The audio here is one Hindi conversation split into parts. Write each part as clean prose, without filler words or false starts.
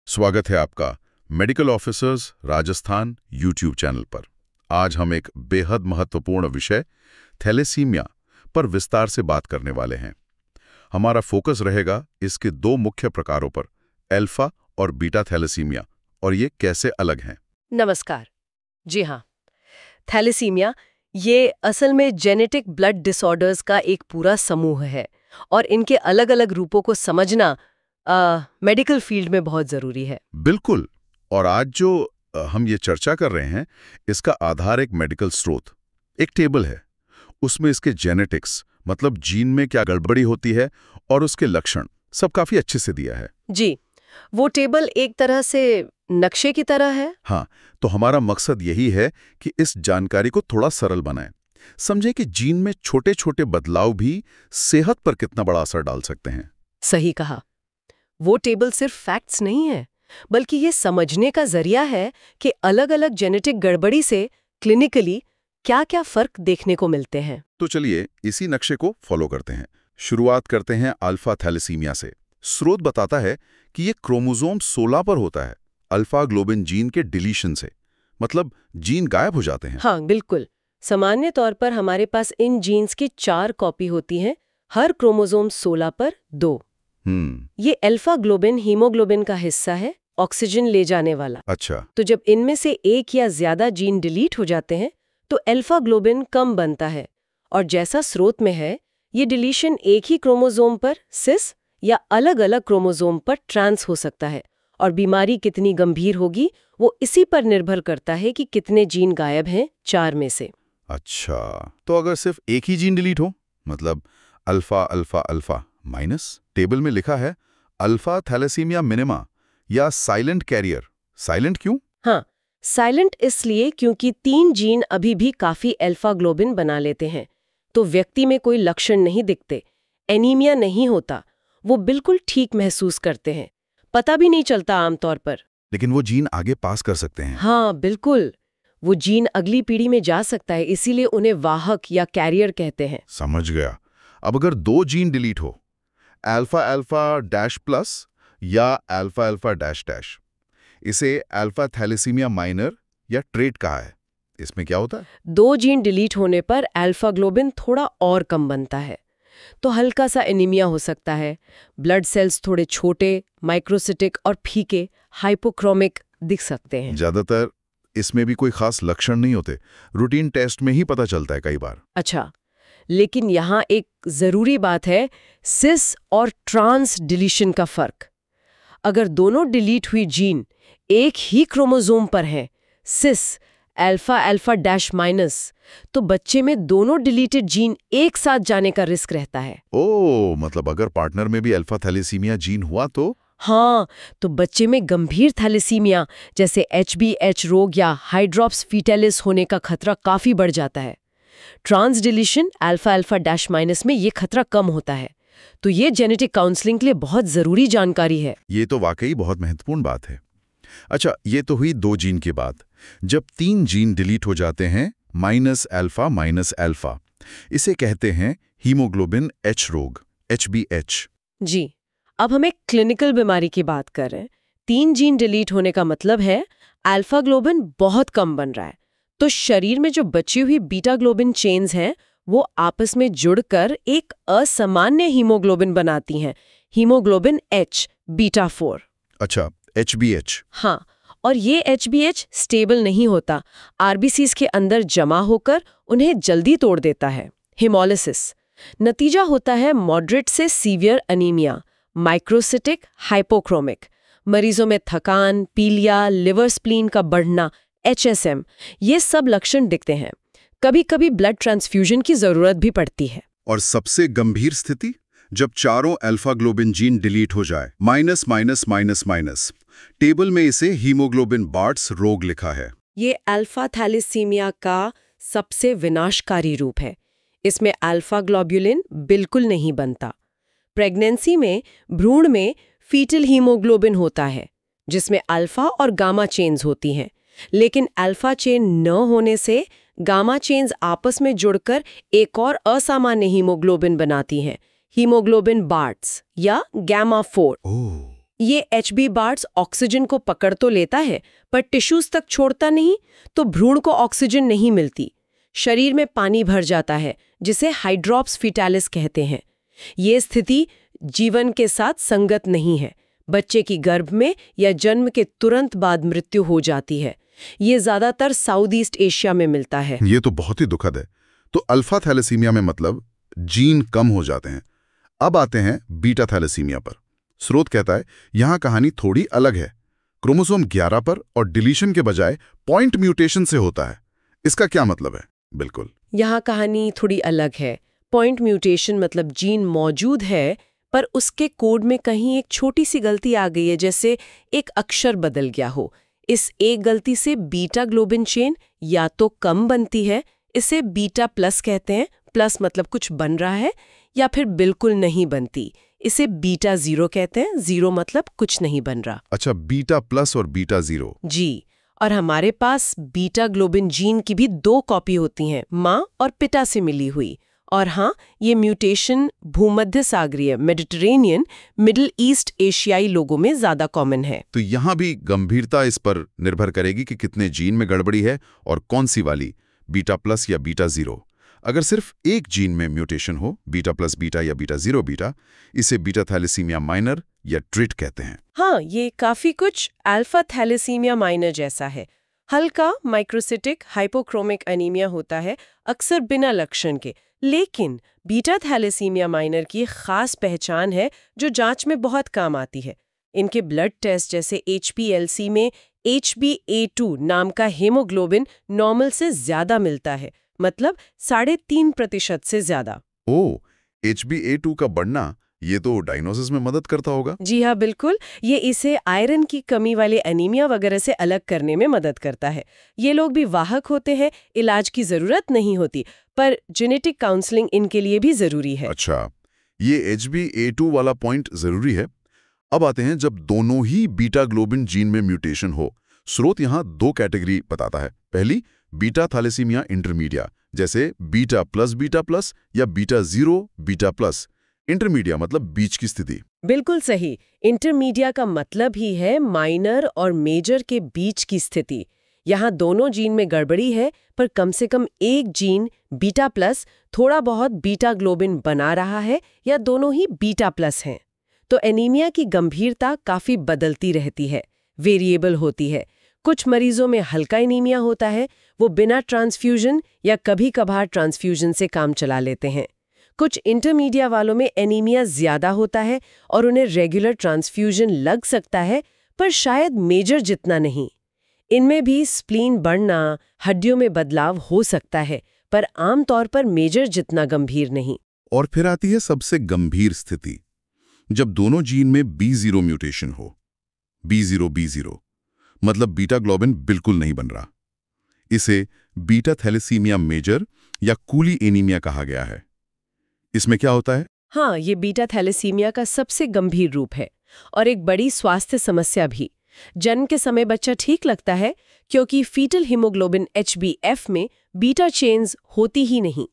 स्वागत है आपका medical officers Rajasthan YouTube channel पर। आज हम एक बेहद महत्वपूर्ण विषय थैलेसीमिया पर विस्तार से बात करने वाले हैं। हमारा फोकस रहेगा इसके दो मुख्य प्रकारों पर, अल्फा और बीटा थैलेसीमिया, और ये कैसे अलग हैं। नमस्कार। जी हाँ, थैलेसीमिया ये असल में जेनेटिक ब्लड डिसऑर्डर्स का एक पूरा समूह है और इनके अलग-अलग रूपों को समझना मेडिकल फील्ड में बहुत ज़रूरी है। बिल्कुल। और आज जो हम ये चर्चा कर रहे हैं, इसका आधार एक मेडिकल स्रोत, एक टेबल है। उसमें इसके जेनेटिक्स, मतलब जीन में क्या गड़बड़ी होती है, और उसके लक्षण सब काफी अच्छे से दिया है। जी, वो टेबल एक तरह से नक्शे की तरह है। हाँ, तो हमारा मकसद यही है कि इस जानकारी को थोड़ा सरल बनाएं। समझें कि जीन में छोटे छोटे बदलाव भी सेहत पर कितना बड़ा असर डाल सकते हैं। सही कहा। वो टेबल सिर्फ फैक्ट्स नहीं है, बल्कि ये समझने का जरिया है कि अलग-अलग जेनेटिक गड़बड़ी से क्लिनिकली क्या-क्या फर्क देखने को मिलते हैं। तो चलिए इसी नक्शे को फॉलो करते हैं। शुरुआत करते हैं अल्फा थैलेसीमिया से। स्रोत बताता है कि ये क्रोमोसोम 16 पर होता है, अल्फा ग्लोबिन जीन के डिलीशन से। मतलब जीन गायब हो जाते हैं। हाँ, बिल्कुल। सामान्य तौर पर हमारे पास इन जीन्स की 4 कॉपी होती हैं, हर क्रोमोसोम 16 पर 2। ये अल्फा ग्लोबिन हीमोग्लोबिन का हिस्सा है, ऑक्सीजन ले जाने वाला। अच्छा। तो जब इनमें से एक या ज्यादा जीन डिलीट हो जाते हैं तो अल्फा ग्लोबिन कम बनता है, और जैसा स्रोत में है, ये डिलीशन एक ही क्रोमोसोम पर सिस या अलग-अलग क्रोमोसोम पर ट्रांस हो सकता है, और बीमारी कितनी गंभीर होगी वो इसी पर निर्भर करता है कि कितने जीन गायब हैं 4 में से। अच्छा, तो अगर सिर्फ एक ही जीन डिलीट हो, मतलब alpha alpha alpha minus, table में लिखा है अल्फा थैलेसीमिया मिनिमा या साइलेंट कैरियर। साइलेंट क्यों? हाँ, साइलेंट इसलिए क्योंकि 3 जीन अभी भी काफी अल्फा ग्लोबिन बना लेते हैं, तो व्यक्ति में कोई लक्षण नहीं दिखते, एनीमिया नहीं होता, वो बिल्कुल ठीक महसूस करते हैं, पता भी नहीं चलता आमतौर पर। लेकिन वो जीन आगे पास कर सकते हैं। हाँ, बिल्कुल। वो जीन अगली पीढ़ी में जा सकता है, इसीलिए उन्हें वाहक या कैरियर कहते हैं। समझ गया। अब अगर 2 जीन डिलीट हो, अल्फा अल्फा डैश प्लस या अल्फा अल्फा डैश डैश, इसे अल्फा थैलेसीमिया माइनर या ट्रेट कहा है। इसमें क्या होता है? 2 जीन डिलीट होने पर अल्फा ग्लोबिन थोड़ा और कम बनता है, तो हल्का सा एनीमिया हो सकता है। ब्लड सेल्स थोड़े छोटे, माइक्रोसिटिक और फीके, हाइपोक्रोमिक दिख सकते हैं। ज्यादातर इसमें भी कोई खास लक्षण नहीं होते, रूटीन टेस्ट में ही पता चलता है कई बार। अच्छा, लेकिन यहाँ एक जरूरी बात है, सिस और ट्रांस डिलीशन का फर्क। अगर दोनों डिलीट हुई जीन एक ही क्रोमोसोम पर है, सिस अल्फा अल्फा डैश माइनस, तो बच्चे में दोनों डिलीटेड जीन एक साथ जाने का रिस्क रहता है। ओ, मतलब अगर पार्टनर में भी अल्फा थैलेसीमिया जीन हुआ तो? हाँ, तो बच्चे में गंभीर थैलेसीमिया जैसे HbH रोग या हाइड्रॉप्स फीटैलिस होने का खतरा काफी बढ़ जाता है। Trans deletion alpha alpha dash minus में ये खतरा कम होता है। तो ये जेनेटिक काउंसलिंग के लिए बहुत जरूरी जानकारी है। ये तो वाकई बहुत महत्वपूर्ण बात है। अच्छा, ये तो हुई 2 जीन की बात। जब 3 जीन डिलीट हो जाते हैं, माइनस अल्फा, इसे कहते हैं हीमोग्लोबिन H रोग, HbH। जी, अब हम एक क्लिनिकल बीमारी की बात कर रहे हैं। 3 जीन डिलीट होने का मतलब है अल्फा ग्लोबिन बहुत कम बन रहा है, तो शरीर में जो बची हुई बीटा ग्लोबिन चेन्स हैं वो आपस में जुड़कर एक असामान्य हीमोग्लोबिन बनाती हैं, हीमोग्लोबिन H बीटा 4। अच्छा, HbH। हाँ, और ये HbH स्टेबल नहीं होता, आरबीसीज के अंदर जमा होकर उन्हें जल्दी तोड़ देता है, हेमोलिसिस। नतीजा होता है मॉडरेट से सीवियर अनीमिया, माइक्रोसिटिक, हाइपोक्रोमिक। मरीजों में थकान, पीलिया, लिवर स्प्लीन का बढ़ना, HSM, ये सब लक्षण दिखते हैं। कभी कभी ब्लड ट्रांसफ्यूजन की जरूरत भी पड़ती है। और सबसे गंभीर स्थिति जब चारों अल्फा ग्लोबिन जीन डिलीट हो जाए, minus minus minus minus. Table में इसे हीमोग्लोबिन बार्ट्स रोग लिखा है। ये अल्फा थैलेसीमिया का सबसे विनाशकारी रूप है। इसमें अल्फा ग्लोब्युलिन बिल्कुल नहीं बनता। प्रेगनेंसी में भ्रूण में फीटल हीमोग्लोबिन होता है, जिसमें अल्फा और गामा चेन्स होती हैं, लेकिन अल्फा चेन न होने से गामा चेन्स आपस में जुड़कर एक और असामान्य हीमोग्लोबिन बनाती हैं, हीमोग्लोबिन बार्ट्स या गामा 4। ये HB बार्स ऑक्सीजन को पकड़ तो लेता है पर टिश्यूज तक छोड़ता नहीं, तो भ्रूण को ऑक्सीजन नहीं मिलती। शरीर में पानी भर जाता है, जिसे हाइड्रोप्स फीटालिस कहते हैं। ये स्थिति जीवन के साथ संगत नहीं है। बच्चे की गर्भ में या जन्म के तुरंत बाद मृत्यु हो जाती है। ये ज्यादातर साउथ ईस्ट एशिया में मिलता है। ये तो बहुत ही दुखद है। तो अल्फा थैलेसीमिया में मतलब जीन कम हो जाते हैं। अब आते हैं बीटा थैलेसीमिया पर। स्रोत कहता है यहां कहानी थोड़ी अलग है। क्रोमोसोम 11 पर और डिलीशन के बजाय पॉइंट म्यूटेशन से होता है। इसका क्या मतलब है? बिल्कुल, यहाँ कहानी थोड़ी अलग है। पॉइंट म्यूटेशन मतलब जीन मौजूद है पर उसके कोड में कहीं एक छोटी सी गलती आ गई है, जैसे एक अक्षर बदल गया हो। इस एक गलती से बीटा ग्लोबिन चेन या तो कम बनती है, इसे बीटा प्लस कहते हैं, प्लस मतलब कुछ बन रहा है, या फिर बिल्कुल नहीं बनती, इसे बीटा जीरो कहते हैं, जीरो मतलब कुछ नहीं बन रहा। अच्छा, बीटा प्लस और बीटा जीरो। जी, और हमारे पास बीटा ग्लोबिन जीन की भी 2 कॉपी होती हैं, माँ और पिता से मिली हुई। और हाँ, ये म्यूटेशन भूमध्य सागरीय मेडिटेरेनियन मिडिल ईस्ट एशियाई लोगों में ज्यादा कॉमन है। तो यहाँ भी गंभीरता इस पर निर्भर करेगी कि कितने जीन में गड़बड़ी है और कौन सी वाली, बीटा प्लस या बीटा जीरो। अगर सिर्फ एक जीन में म्यूटेशन हो, बीटा प्लस बीटा या बीटा जीरो बीटा, इसे बीटा थैलेसीमिया माइनर या ट्रिट कहते हैं। हाँ, ये काफी कुछ अल्फा थैलेसीमिया माइनर जैसा है। हल्का माइक्रोसिटिक हाइपोक्रोमिक एनीमिया होता है, अक्सर बिना लक्षण के। लेकिन बीटा थैलेसीमिया माइनर की खास पहचान है जो जांच में बहुत काम आती है। इनके ब्लड टेस्ट जैसे HPLC में HbA2 नाम का हेमोग्लोबिन नॉर्मल से ज्यादा मिलता है, मतलब 3.5% से ज्यादा। ओह, HbA2 का बढ़ना ये तो डायग्नोसिस में मदद करता होगा। जी हाँ, बिल्कुल। ये इसे आयरन की कमी वाले एनीमिया वगैरह से अलग करने में मदद करता है। ये लोग भी वाहक होते हैं, इलाज की जरूरत नहीं होती, पर जेनेटिक काउंसलिंग इनके लिए भी जरूरी है। अच्छा, ये HbA2 वाला पॉइंट जरूरी है। अब आते हैं जब दोनों ही बीटा ग्लोबिन जीन में म्यूटेशन हो। स्रोत यहाँ 2 कैटेगरी बताता है। पहली, बीटा थैलेसीमिया इंटरमीडिया, जैसे बीटा प्लस या beta zero beta plus. Intermedia मतलब बीच की स्थिति। बिल्कुल सही। इंटरमीडिया का मतलब ही है माइनर और मेजर के बीच की स्थिति। यहाँ दोनों जीन में गड़बड़ी है, पर कम से कम एक जीन बीटा प्लस थोड़ा बहुत बीटा ग्लोबिन बना रहा है, या दोनों ही बीटा प्लस हैं। तो एनीमिया की गंभीरता काफी बदलती रहती है, वेरिएबल होती है। कुछ मरीजों में हल्का एनीमिया होता है, वो बिना ट्रांसफ्यूजन या कभी कभार ट्रांसफ्यूजन से काम चला लेते हैं। कुछ इंटरमीडिया वालों में एनीमिया ज्यादा होता है और उन्हें रेगुलर ट्रांसफ्यूजन लग सकता है, पर शायद मेजर जितना नहीं। इनमें भी स्प्लीन बढ़ना, हड्डियों में बदलाव हो सकता है, पर आमतौर पर मेजर जितना गंभीर नहीं। और फिर आती है सबसे गंभीर स्थिति, जब दोनों जीन में B0 म्यूटेशन हो। B0 मतलब बीटा ग्लोबिन बिल्कुल नहीं बन रहा। इसे बीटा थैलेसीमिया मेजर या कूली एनीमिया कहा गया है। इसमें क्या होता है? हाँ, ये बीटा थैलेसीमिया का सबसे गंभीर रूप है और एक बड़ी स्वास्थ्य समस्या भी। जन्म के समय बच्चा ठीक लगता है क्योंकि फीटल हीमोग्लोबिन HbF में बीटा चेन्स होती ही नहीं,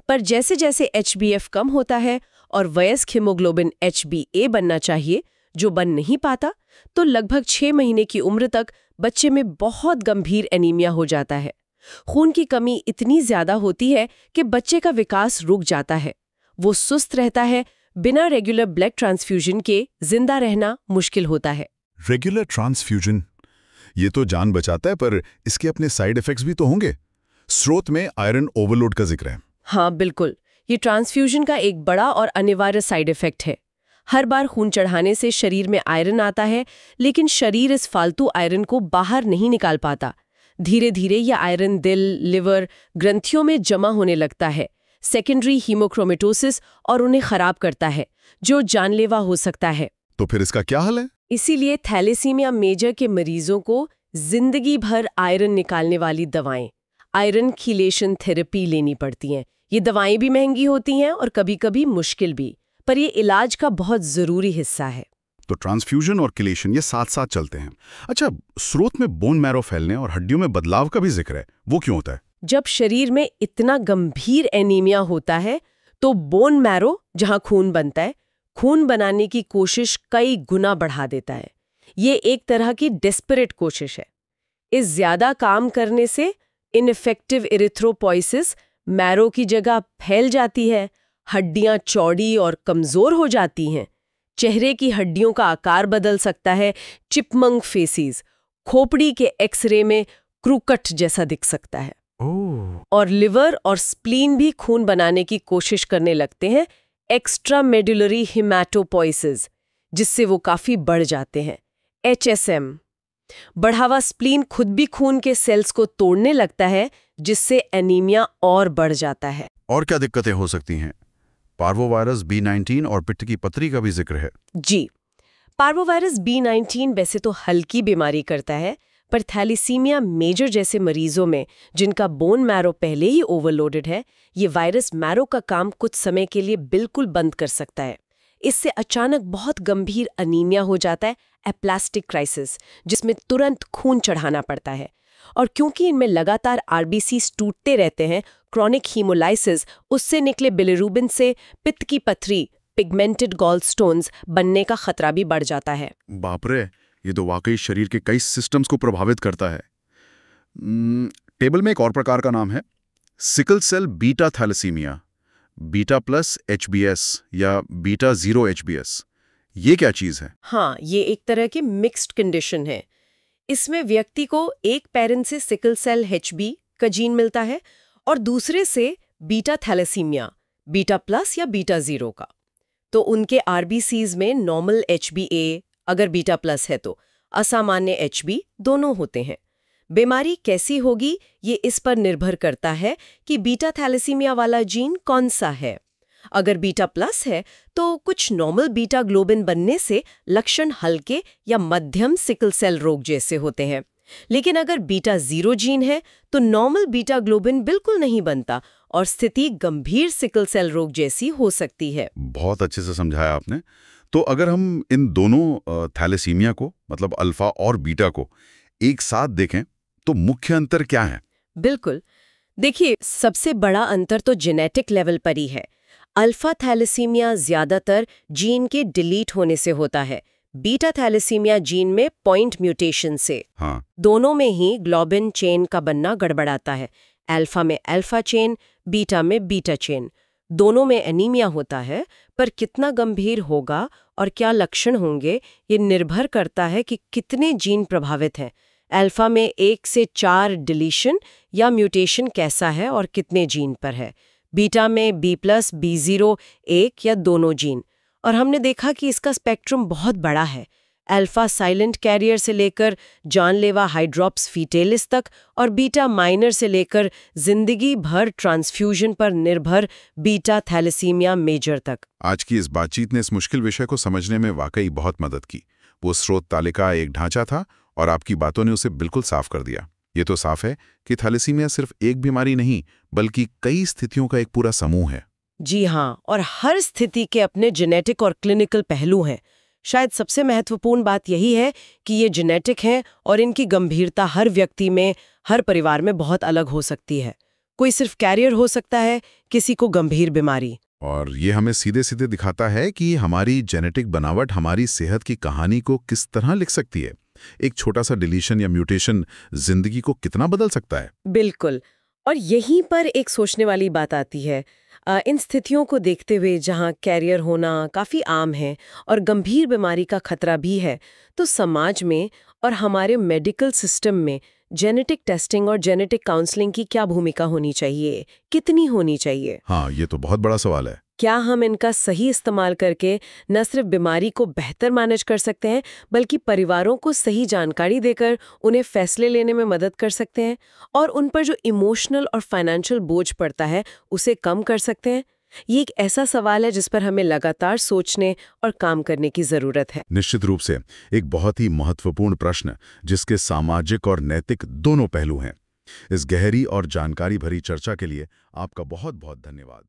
पर जैसे जैसे HbF कम होता है और वयस्क हीमोग्लोबिन HbA बनना चाहिए, जो बन नहीं पाता, तो लगभग 6 महीने की उम्र तक बच्चे में बहुत गंभीर एनीमिया हो जाता है। खून की कमी इतनी ज्यादा होती है कि बच्चे का विकास रुक जाता है। वो सुस्त रहता है, बिना रेगुलर ब्लड ट्रांसफ्यूजन के जिंदा रहना मुश्किल होता है। रेगुलर ट्रांसफ्यूजन, ये तो जान बचाता है, पर इसके अपने साइड इफेक्ट्स भी तो होंगे। स्रोत में आयरन ओवरलोड का जिक्र है। हाँ, बिल्कुल। ये ट्रांसफ्यूजन का एक बड़ा और अनिवार्य साइड इफेक्ट है। हर बार खून चढ़ाने से शरीर में आयरन आता है, लेकिन शरीर इस फालतू आयरन को बाहर नहीं निकाल पाता। धीरे धीरे यह आयरन दिल, लिवर, ग्रंथियों में जमा होने लगता है, सेकेंडरी हीमोक्रोमेटोसिस, और उन्हें खराब करता है, जो जानलेवा हो सकता है। तो फिर इसका क्या हल है? इसीलिए थैलेसीमिया मेजर के मरीजों को जिंदगी भर आयरन निकालने वाली दवाएं, आयरन खिलेशन थेरेपी लेनी पड़ती हैं। ये दवाएं भी महंगी होती हैं और कभी-कभी मुश्किल भी, पर ये इलाज का बहुत जरूरी हिस्सा है। तो ट्रांसफ्यूजन और किलेशन ये साथ साथ चलते हैं। अच्छा, स्रोत में बोन मैरो फैलने और हड्डियों में बदलाव का भी जिक्र है, वो क्यों होता है? जब शरीर में इतना गंभीर एनीमिया होता है, तो बोन मैरो, जहां खून बनता है, खून बनाने की कोशिश कई गुना बढ़ा देता है। ये एक तरह की डेस्परेट कोशिश है। इस ज्यादा काम करने से इनफेक्टिव इरिथ्रोपोइसिस मैरो की जगह फैल जाती है, हड्डियां चौड़ी और कमजोर हो जाती हैं, चेहरे की हड्डियों का आकार बदल सकता है, चिपमंक फेसिस, खोपड़ी के एक्सरे में क्रूकट जैसा दिख सकता है। और लिवर और स्प्लीन भी खून बनाने की कोशिश करने लगते हैं, एक्स्ट्रा मेडुलरी हिमैटोपोइसिस, जिससे वो काफी बढ़ जाते हैं। HSM बढ़ा हुआ स्प्लीन खुद भी खून के सेल्स को तोड़ने लगता है, जिससे एनीमिया और बढ़ जाता है। और क्या दिक्कतें हो सकती हैं? पार्वोवायरस B19 और पित्त की पथरी का भी जिक्र है। जी, पार्वोवायरस B19 वैसे तो हल्की बीमारी करता है, पर थैलीसीमिया मेजर जैसे मरीजों में जिनका बोन मैरो पहले ही ओवरलोडेड है, ये वायरस मैरो का काम कुछ समय के लिए बिल्कुल बंद कर सकता है। इससे अचानक बहुत गंभीर अनीमिया हो जाता है, एप्लास्टिक क्राइसिस, जिसमें तुरंत खून चढ़ाना पड़ता है। और क्योंकि इनमें लगातार आरबीसीज टूटते रहते हैं, क्रॉनिक हीमोलाइसिस, उससे निकले बिलिरुबिन से पित्त की पथरी, पिगमेंटेड गॉलस्टोन्स बनने का खतरा भी बढ़ जाता है। बाप रे, ये तो वाकई शरीर के कई सिस्टम्स को प्रभावित करता है। टेबल में एक और प्रकार का नाम है sickle cell beta thalassemia, beta plus HBS या बीटा 0 HBS। ये क्या चीज है? हाँ, ये एक तरह की मिक्स्ड कंडीशन है। इसमें व्यक्ति को एक पेरेंट से सिकल सेल HB का जीन मिलता है और दूसरे से बीटा थैलेसीमिया, बीटा प्लस या बीटा 0 का। तो उनके आरबीसीज में नॉर्मल HbA अगर बीटा प्लस है तो असामान्य HB दोनों होते हैं। बीमारी कैसी होगी ये इस पर निर्भर करता है कि बीटा थैलेसीमिया वाला जीन कौन सा है। अगर बीटा प्लस है तो कुछ नॉर्मल बीटा ग्लोबिन बनने से लक्षण हल्के या मध्यम सिकल सेल रोग जैसे होते हैं। लेकिन अगर बीटा 0 जीन है तो नॉर्मल बीटा ग्लोबिन बिल्कुल नहीं बनता और स्थिति गंभीर सिकल सेल रोग जैसी हो सकती है। बहुत अच्छे से समझाया आपने। तो अगर हम इन दोनों थैलेसीमिया को, मतलब अल्फा और बीटा को एक साथ देखें तो मुख्य अंतर क्या है? बिल्कुल, देखिए, सबसे बड़ा अंतर तो जेनेटिक लेवल पर ही है। अल्फा थैलेसीमिया ज्यादातर जीन के डिलीट होने से होता है, बीटा थैलेसीमिया जीन में पॉइंट म्यूटेशन से। हाँ, दोनों में ही ग्लोबिन चेन का बनना गड़बड़ाता है। अल्फा में अल्फा चेन, बीटा में बीटा चेन। दोनों में एनीमिया होता है, पर कितना गंभीर होगा और क्या लक्षण होंगे ये निर्भर करता है कि कितने जीन प्रभावित हैं। अल्फा में 1 से 4 डिलीशन या म्यूटेशन कैसा है और कितने जीन पर है। बीटा में B+, B0 1 या दोनों जीन। और हमने देखा कि इसका स्पेक्ट्रम बहुत बड़ा है। अल्फा साइलेंट कैरियर से लेकर जानलेवा हाइड्रोप्स फीटेलिस तक और बीटा माइनर से लेकर जिंदगी भर ट्रांसफ्यूजन पर निर्भर बीटा थैलेसीमिया मेजर तक। आज की इस बातचीत ने इस मुश्किल विषय को समझने में वाकई बहुत मदद की। वो स्रोत तालिका एक ढांचा था और आपकी बातों ने उसे बिल्कुल साफ कर दिया। ये तो साफ है कि थैलेसीमिया सिर्फ एक बीमारी नहीं, बल्कि कई स्थितियों का एक पूरा समूह है। जी हाँ, और हर स्थिति के अपने जेनेटिक और क्लिनिकल पहलू हैं। शायद सबसे महत्वपूर्ण बात यही है कि ये जेनेटिक हैं और इनकी गंभीरता हर व्यक्ति में, हर परिवार में बहुत अलग हो सकती है। कोई सिर्फ कैरियर हो सकता है, किसी को गंभीर बीमारी। और ये हमें सीधे सीधे दिखाता है कि हमारी जेनेटिक बनावट हमारी सेहत की कहानी को किस तरह लिख सकती है। एक छोटा सा डिलीशन या म्यूटेशन जिंदगी को कितना बदल सकता है। बिल्कुल। और यहीं पर एक सोचने वाली बात आती है। इन स्थितियों को देखते हुए जहां कैरियर होना काफ़ी आम है और गंभीर बीमारी का खतरा भी है, तो समाज में और हमारे मेडिकल सिस्टम में जेनेटिक टेस्टिंग और जेनेटिक काउंसलिंग की क्या भूमिका होनी चाहिए, कितनी होनी चाहिए? हाँ, ये तो बहुत बड़ा सवाल है। क्या हम इनका सही इस्तेमाल करके न सिर्फ बीमारी को बेहतर मैनेज कर सकते हैं, बल्कि परिवारों को सही जानकारी देकर उन्हें फैसले लेने में मदद कर सकते हैं और उन पर जो इमोशनल और फाइनेंशियल बोझ पड़ता है उसे कम कर सकते हैं? ये एक ऐसा सवाल है जिस पर हमें लगातार सोचने और काम करने की जरूरत है। निश्चित रूप से एक बहुत ही महत्वपूर्ण प्रश्न, जिसके सामाजिक और नैतिक दोनों पहलू हैं। इस गहरी और जानकारी भरी चर्चा के लिए आपका बहुत बहुत धन्यवाद।